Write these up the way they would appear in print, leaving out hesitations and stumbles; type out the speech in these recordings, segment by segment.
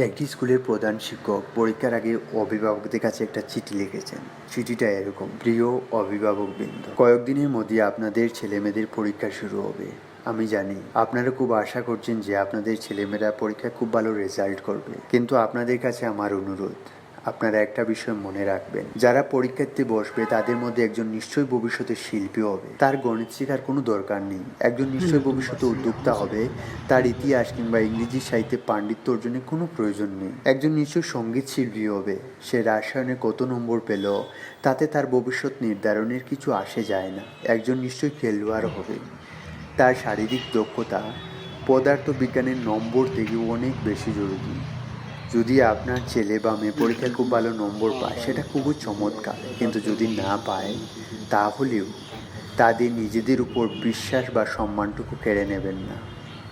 একটি স্কুলের প্রধান শিক্ষক পরীক্ষার আগে অভিভাবকদের কাছে একটা চিঠি লিখেছেন। চিঠিটা এরকম: প্রিয় অভিভাবকবৃন্দ, কয়েকদিনের মধ্যে আপনাদের ছেলেমেয়েদের পরীক্ষা শুরু হবে। আমি জানি আপনারা খুব আশা করছেন যে আপনাদের ছেলেমেয়েরা পরীক্ষায় খুব ভালো রেজাল্ট করবে, কিন্তু আপনাদের কাছে আমার অনুরোধ, আপনারা একটা বিষয় মনে রাখবেন, যারা পরীক্ষার্থী বসবে তাদের মধ্যে একজন নিশ্চয়ই ভবিষ্যতে শিল্পী হবে। তার গণিত শেখার কোনো দরকার নেই। একজন নিশ্চয়ই ভবিষ্যতে উদ্যোক্তা হবে। তার ইতিহাস কিংবা ইংরেজি সাহিত্যে পাণ্ডিত্য অর্জনের কোনো প্রয়োজন নেই। একজন নিশ্চয়ই সঙ্গীত শিল্পী হবে। সে রাসায়নে কত নম্বর পেল তাতে তার ভবিষ্যৎ নির্ধারণের কিছু আসে যায় না। একজন নিশ্চয়ই খেলোয়াড় হবে। তার শারীরিক দক্ষতা পদার্থবিজ্ঞানের নম্বর থেকেও অনেক বেশি জরুরি। যদি আপনার ছেলে বা মেয়ে পরীক্ষায় খুব ভালো নম্বর পায় সেটা খুবই চমৎকার, কিন্তু যদি না পায় তাহলেও তাদের নিজেদের উপর বিশ্বাস বা সম্মানটুকু কেড়ে নেবেন না।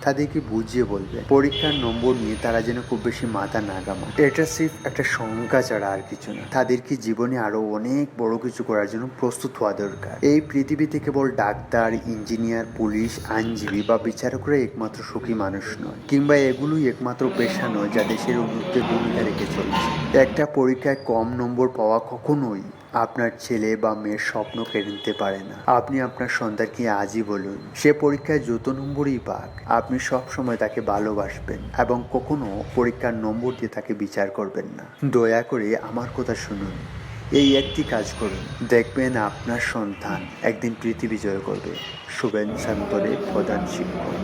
তাদেরকে বুঝিয়ে বলবেন পরীক্ষার নম্বর নিয়ে তারা যেন খুব বেশি মাথা না ঘামায়। এটা সির্ফ একটা সংখ্যা ছাড়া আর কিছু না। তাদেরকে জীবনে আরো অনেক বড় কিছু করার জন্য প্রস্তুত হওয়া দরকার। এই পৃথিবীতে কেবল ডাক্তার, ইঞ্জিনিয়ার, পুলিশ, আইনজীবী বা বিচারকরা একমাত্র সুখী মানুষ নয়, কিংবা এগুলোই একমাত্র পেশা নয় যা দেশের উন্নতিতে ভূমিকা রেখে চলছে। একটা পরীক্ষায় কম নম্বর পাওয়া কখনোই আপনার ছেলে বা মেয়ের স্বপ্ন কেড়ে নিতে পারে না। আপনি আপনার সন্তানকে আজই বলুন, সে পরীক্ষায় যত নম্বরই পাক, আপনি সবসময় তাকে ভালোবাসবেন এবং কখনো পরীক্ষার নম্বর দিয়ে তাকে বিচার করবেন না। দয়া করে আমার কথা শুনুন। এই একটি কাজ করুন, দেখবেন আপনার সন্তান একদিন পৃথিবী জয় করবে। শুভেচ্ছান্তরে প্রধান শিক্ষক।